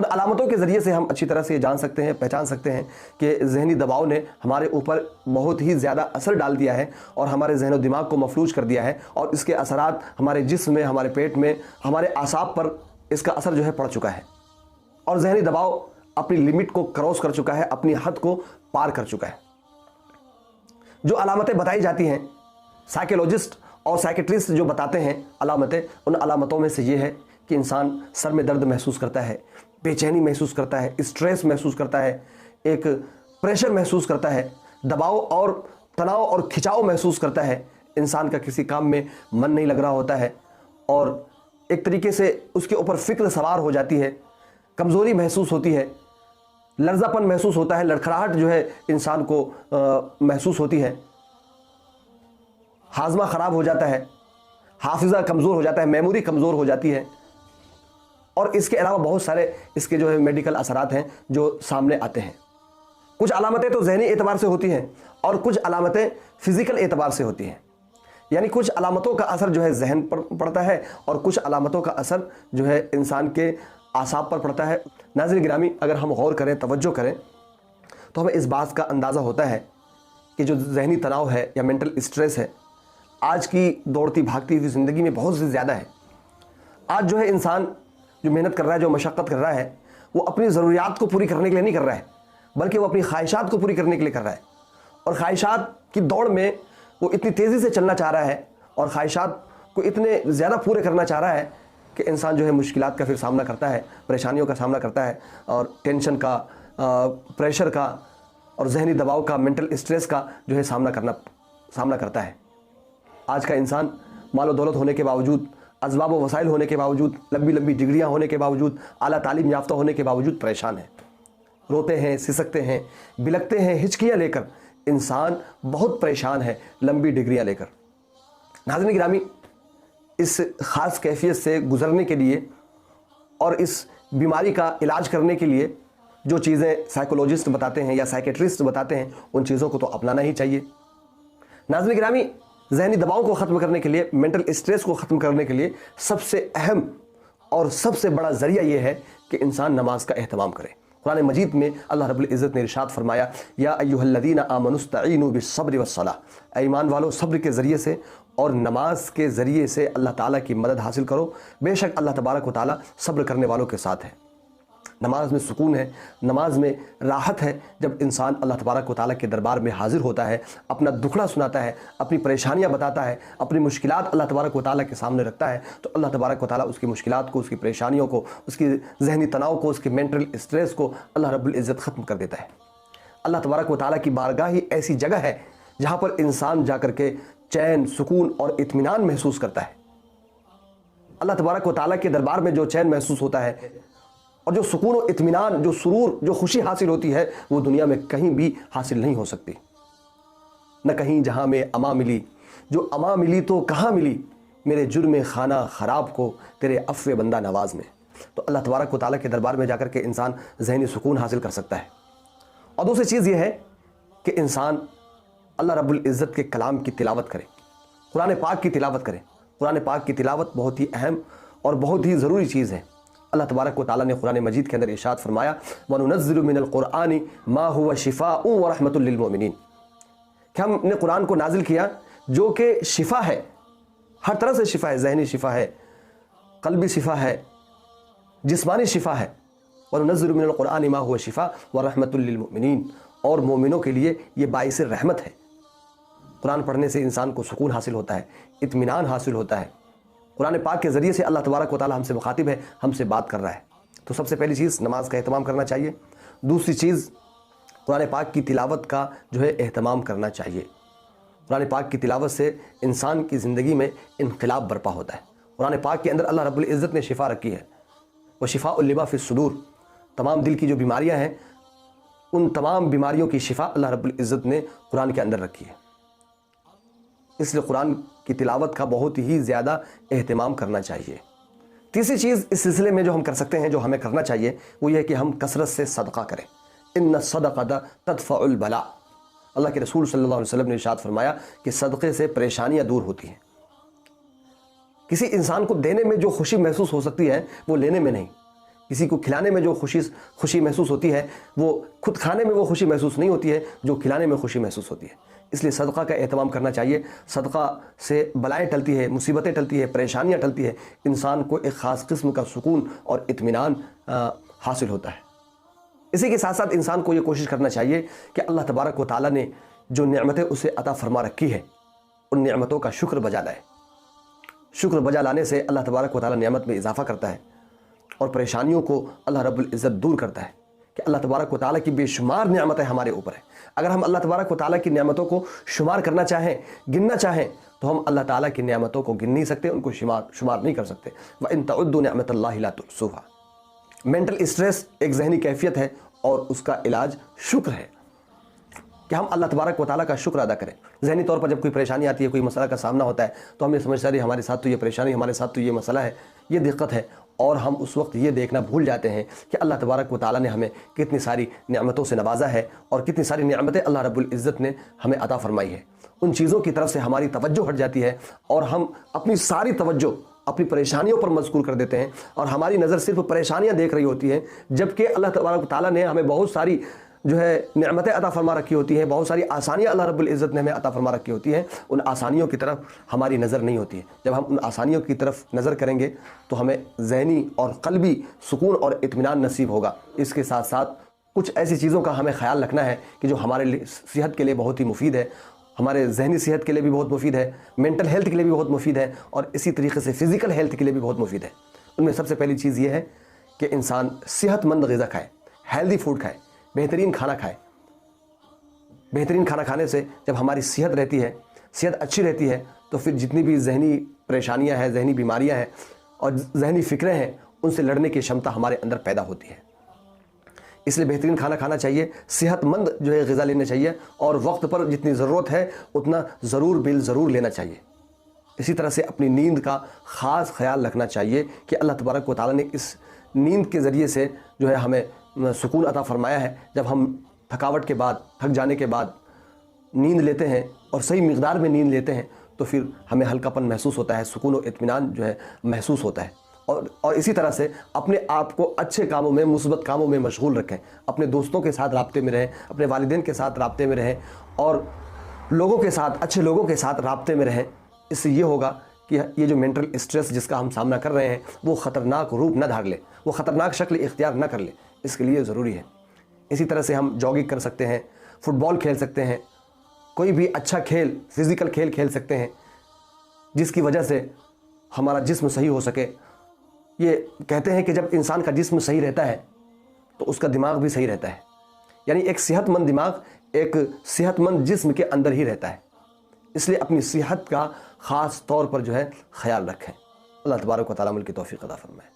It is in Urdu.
ان علامتوں کے ذریعے سے ہم اچھی طرح سے یہ جان سکتے ہیں، پہچان سکتے ہیں کہ ذہنی دباؤ نے ہمارے اوپر بہت ہی زیادہ اثر ڈال دیا ہے اور ہمارے ذہن و دماغ کو مفلوج کر دیا ہے، اور اس کے اثرات ہمارے جسم میں، ہمارے پیٹ میں، ہمارے اعصاب پر اس کا اثر جو ہے پڑ چکا ہے، اور ذہنی دباؤ اپنی لمٹ کو کراس کر چکا ہے، اپنی حد کو پار کر چکا ہے۔ جو علامتیں بتائی جاتی ہیں، سائیکولوجسٹ اور سائیکٹرسٹ جو بتاتے ہیں علامتیں، ان علامتوں میں سے یہ ہے کہ انسان سر میں درد محسوس کرتا ہے، بے چینی محسوس کرتا ہے، اسٹریس محسوس کرتا ہے، ایک پریشر محسوس کرتا ہے، دباؤ اور تناؤ اور کھچاؤ محسوس کرتا ہے، انسان کا کسی کام میں من نہیں لگ رہا ہوتا ہے، اور ایک طریقے سے اس کے اوپر فکر سوار ہو جاتی ہے، کمزوری محسوس ہوتی ہے، لرزہ پن محسوس ہوتا ہے، لڑکھڑاہٹ جو ہے انسان کو محسوس ہوتی ہے، ہاضمہ خراب ہو جاتا ہے، حافظہ کمزور ہو جاتا ہے، میموری کمزور ہو جاتی ہے، اور اس کے علاوہ بہت سارے اس کے جو ہے میڈیکل اثرات ہیں جو سامنے آتے ہیں۔ کچھ علامتیں تو ذہنی اعتبار سے ہوتی ہیں اور کچھ علامتیں فزیکل اعتبار سے ہوتی ہیں، یعنی کچھ علامتوں کا اثر جو ہے ذہن پر پڑتا ہے اور کچھ علامتوں کا اثر جو ہے انسان کے اعصاب پر پڑتا ہے۔ ناظرین گرامی، اگر ہم غور کریں، توجہ کریں، تو ہمیں اس بات کا اندازہ ہوتا ہے کہ جو ذہنی تناؤ ہے یا مینٹل اسٹریس ہے، آج کی دوڑتی بھاگتی ہوئی زندگی میں بہت زیادہ ہے۔ آج جو ہے انسان جو محنت کر رہا ہے، جو مشقت کر رہا ہے، وہ اپنی ضروریات کو پوری کرنے کے لیے نہیں کر رہا ہے، بلکہ وہ اپنی خواہشات کو پوری کرنے کے لیے کر رہا ہے، اور خواہشات کی دوڑ میں وہ اتنی تیزی سے چلنا چاہ رہا ہے اور خواہشات کو اتنے زیادہ پورے کرنا چاہ رہا ہے کہ انسان جو ہے مشکلات کا پھر سامنا کرتا ہے، پریشانیوں کا سامنا کرتا ہے، اور ٹینشن کا، پریشر کا، اور ذہنی دباؤ کا، مینٹل اسٹریس کا جو ہے سامنا کرتا ہے۔ آج کا انسان مال و دولت ہونے کے باوجود، اسباب و وسائل ہونے کے باوجود، لمبی لمبی ڈگریاں ہونے کے باوجود، اعلیٰ تعلیم یافتہ ہونے کے باوجود پریشان ہے، روتے ہیں، سسکتے ہیں، بلکتے ہیں، ہچکیاں لے کر انسان بہت پریشان ہے لمبی ڈگریاں لے کر۔ ناظرین گرامی، اس خاص کیفیت سے گزرنے کے لیے اور اس بیماری کا علاج کرنے کے لیے جو چیزیں سائیکولوجسٹ بتاتے ہیں یا سائیکٹرسٹ بتاتے ہیں، ان چیزوں کو تو اپنانا ہی چاہیے۔ ناظرین گرامی، ذہنی دباؤ کو ختم کرنے کے لیے، مینٹل اسٹریس کو ختم کرنے کے لیے سب سے اہم اور سب سے بڑا ذریعہ یہ ہے کہ انسان نماز کا اہتمام کرے۔ قرآن مجید میں اللہ رب العزت نے ارشاد فرمایا، یا ایھا الذین آمنوا استعینوا بالصبر والصلاۃ، اے ایمان والو صبر کے ذریعے سے اور نماز کے ذریعے سے اللہ تعالیٰ کی مدد حاصل کرو، بے شک اللہ تبارک و تعالیٰ صبر کرنے والوں کے ساتھ ہے۔ نماز میں سکون ہے، نماز میں راحت ہے۔ جب انسان اللہ تبارک و تعالیٰ کے دربار میں حاضر ہوتا ہے، اپنا دکھڑا سناتا ہے، اپنی پریشانیاں بتاتا ہے، اپنی مشکلات اللہ تبارک و تعالیٰ کے سامنے رکھتا ہے، تو اللہ تبارک و تعالیٰ اس کی مشکلات کو، اس کی پریشانیوں کو، اس کی ذہنی تناؤ کو، اس کی مینٹل اسٹریس کو اللہ رب العزت ختم کر دیتا ہے۔ اللہ تبارک و تعالیٰ کی بارگاہ ہی ایسی جگہ ہے جہاں پر انسان جا کر کے چین، سکون اور اطمینان محسوس کرتا ہے۔ اللہ تبارک و تعالیٰ کے دربار میں جو چین محسوس ہوتا ہے اور جو سکون و اطمینان، جو سرور، جو خوشی حاصل ہوتی ہے، وہ دنیا میں کہیں بھی حاصل نہیں ہو سکتی۔ نہ کہیں جہاں میں اما ملی، جو اما ملی تو کہاں ملی، میرے جرم خانہ خراب کو تیرے عفو بندہ نواز میں۔ تو اللہ تبارک و تعالیٰ کے دربار میں جا کر کے انسان ذہنی سکون حاصل کر سکتا ہے۔ اور دوسری چیز یہ ہے کہ انسان اللہ رب العزت کے کلام کی تلاوت کرے، قرآن پاک کی تلاوت کرے۔ قرآن پاک کی تلاوت بہت ہی اہم اور بہت ہی ضروری چیز ہے۔ اللہ تبارک و تعالیٰ نے قرآن مجید کے اندر ارشاد فرمایا، وَنُنَزِّلُ مِنَ الْقُرْآنِ مَا هُوَ شِفَاءٌ وَرَحْمَةٌ لِّلْمُؤْمِنِينَ، کہ ہم نے قرآن کو نازل کیا جو کہ شفا ہے، ہر طرح سے شفا ہے، ذہنی شفا ہے، قلبی شفا ہے، جسمانی شفا ہے۔ وَنُنَزِّلُ مِنَ الْقُرْآنِ مَا هُوَ شِفَاءٌ وَرَحْمَةٌ لِّلْمُؤْمِنِينَ، اور مومنوں کے لیے یہ باعث رحمت ہے۔ قرآن پڑھنے سے انسان کو سکون حاصل ہوتا ہے، اطمینان حاصل ہوتا ہے۔ قرآن پاک کے ذریعے سے اللہ تبارک و تعالیٰ ہم سے مخاطب ہے، ہم سے بات کر رہا ہے۔ تو سب سے پہلی چیز نماز کا اہتمام کرنا چاہیے۔ دوسری چیز قرآن پاک کی تلاوت کا جو ہے اہتمام کرنا چاہیے۔ قرآن پاک کی تلاوت سے انسان کی زندگی میں انقلاب برپا ہوتا ہے۔ قرآن پاک کے اندر اللہ رب العزت نے شفا رکھی ہے، وَشِفَاءٌ لِّمَا فِي الصُّدُورِ، تمام دل کی جو بیماریاں ہیں ان تمام بیماریوں کی شفا اللہ رب العزت نے قرآن کے اندر رکھی ہے۔ اس لیے قرآن کی تلاوت کا بہت ہی زیادہ اہتمام کرنا چاہیے۔ تیسری چیز اس سلسلے میں جو ہم کر سکتے ہیں، جو ہمیں کرنا چاہیے، وہ یہ ہے کہ ہم کثرت سے صدقہ کریں۔ ان الصدقۃ تدفع البلاء، اللہ کے رسول صلی اللہ علیہ وسلم نے ارشاد فرمایا کہ صدقے سے پریشانیاں دور ہوتی ہیں۔ کسی انسان کو دینے میں جو خوشی محسوس ہو سکتی ہے وہ لینے میں نہیں، کسی کو کھلانے میں جو خوشی محسوس ہوتی ہے وہ خود کھانے میں وہ خوشی محسوس نہیں ہوتی ہے جو کھلانے میں خوشی محسوس ہوتی ہے۔ اس لیے صدقہ کا اہتمام کرنا چاہیے۔ صدقہ سے بلائیں ٹلتی ہے، مصیبتیں ٹلتی ہے، پریشانیاں ٹلتی ہے، انسان کو ایک خاص قسم کا سکون اور اطمینان حاصل ہوتا ہے۔ اسی کے ساتھ ساتھ انسان کو یہ کوشش کرنا چاہیے کہ اللہ تبارک و تعالیٰ نے جو نعمتیں اسے عطا فرما رکھی ہے ان نعمتوں کا شکر بجا لائے۔ شکر بجا لانے سے اللہ تبارک و تعالیٰ نعمت میں اضافہ کرتا ہے اور پریشانیوں کو اللہ رب العزت دور کرتا ہے کہ اللہ تبارک و تعالیٰ کی بے شمار نعمتیں ہمارے اوپر ہیں۔ اگر ہم اللہ تبارک و تعالیٰ کی نعمتوں کو شمار کرنا چاہیں، گننا چاہیں، تو ہم اللہ تعالیٰ کی نعمتوں کو گن نہیں سکتے، ان کو شمار نہیں کر سکتے۔ وَإِن تَعُدُّوا نِعْمَةَ اللَّهِ لَا تُحْصُوهَا۔ مینٹل اسٹریس ایک ذہنی کیفیت ہے اور اس کا علاج شکر ہے کہ ہم اللہ تبارک و تعالیٰ کا شکر ادا کریں۔ ذہنی طور پر جب کوئی پریشانی آتی ہے، کوئی مسئلہ کا سامنا ہوتا ہے تو ہم یہ سمجھتے ہیں ہمارے ساتھ تو یہ پریشانی، ہمارے ساتھ تو یہ مسئلہ ہے، یہ دقت ہے، اور ہم اس وقت یہ دیکھنا بھول جاتے ہیں کہ اللہ تبارک و تعالیٰ نے ہمیں کتنی ساری نعمتوں سے نوازا ہے اور کتنی ساری نعمتیں اللہ رب العزت نے ہمیں عطا فرمائی ہے۔ ان چیزوں کی طرف سے ہماری توجہ ہٹ جاتی ہے اور ہم اپنی ساری توجہ اپنی پریشانیوں پر مذکور کر دیتے ہیں اور ہماری نظر صرف پریشانیاں دیکھ رہی ہوتی ہیں، جبکہ اللہ تبارک و تعالیٰ نے ہمیں بہت ساری نعمتیں عطا فرما رکھی ہوتی ہیں، بہت ساری آسانیاں اللہ رب العزت نے ہمیں عطا فرما رکھی ہوتی ہیں۔ ان آسانیوں کی طرف ہماری نظر نہیں ہوتی ہے۔ جب ہم ان آسانیوں کی طرف نظر کریں گے تو ہمیں ذہنی اور قلبی سکون اور اطمینان نصیب ہوگا۔ اس کے ساتھ ساتھ کچھ ایسی چیزوں کا ہمیں خیال رکھنا ہے کہ جو ہمارے صحت کے لیے بہت ہی مفید ہے، ہمارے ذہنی صحت کے لیے بھی بہت مفید ہے، مینٹل ہیلتھ کے لیے بھی بہت مفید ہے، اور اسی طریقے سے فزیکل ہیلتھ کے لیے بھی بہت مفید ہے۔ ان میں سب سے پہلی چیز یہ ہے کہ انسان صحت مند غذا کھائے، ہیلدی فوڈ کھائے، بہترین کھانا کھائے۔ بہترین کھانا کھانے سے جب ہماری صحت رہتی ہے، صحت اچھی رہتی ہے، تو پھر جتنی بھی ذہنی پریشانیاں ہیں، ذہنی بیماریاں ہیں اور ذہنی فکریں ہیں، ان سے لڑنے کی شمتا ہمارے اندر پیدا ہوتی ہے۔ اس لیے بہترین کھانا کھانا چاہیے، صحت مند غذا لینا چاہیے، اور وقت پر جتنی ضرورت ہے اتنا ضرور لینا چاہیے۔ اسی طرح سے اپنی نیند کا خاص خیال رکھنا چاہیے کہ اللہ تبارک و تعالیٰ نے اس نیند کے ذریعے سے ہمیں سکون عطا فرمایا ہے۔ جب ہم تھکاوٹ کے بعد، تھک جانے کے بعد نیند لیتے ہیں اور صحیح مقدار میں نیند لیتے ہیں تو پھر ہمیں ہلکا پن محسوس ہوتا ہے، سکون و اطمینان محسوس ہوتا ہے۔ اور اسی طرح سے اپنے آپ کو اچھے کاموں میں، مثبت کاموں میں مشغول رکھیں، اپنے دوستوں کے ساتھ رابطے میں رہیں، اپنے والدین کے ساتھ رابطے میں رہیں، اور لوگوں کے ساتھ، اچھے لوگوں کے ساتھ رابطے میں رہیں۔ اس سے یہ ہوگا کہ یہ جو مینٹل اسٹریس جس کا ہم سامنا کر رہے ہیں وہ خطرناک روپ نہ دھار لے، وہ خطرناک شکل اختیار نہ کر لے۔ اس کے لیے ضروری ہے۔ اسی طرح سے ہم جاگنگ کر سکتے ہیں، فٹ بال کھیل سکتے ہیں، کوئی بھی اچھا کھیل، فزیکل کھیل کھیل سکتے ہیں جس کی وجہ سے ہمارا جسم صحیح ہو سکے۔ یہ کہتے ہیں کہ جب انسان کا جسم صحیح رہتا ہے تو اس کا دماغ بھی صحیح رہتا ہے، یعنی ایک صحت مند دماغ ایک صحت مند جسم کے اندر ہی رہتا ہے۔ اس لیے اپنی صحت کا خاص طور پر خیال رکھیں۔ اللہ تبارک و تعالیٰ ملک کی توفیق عطا فرمائے۔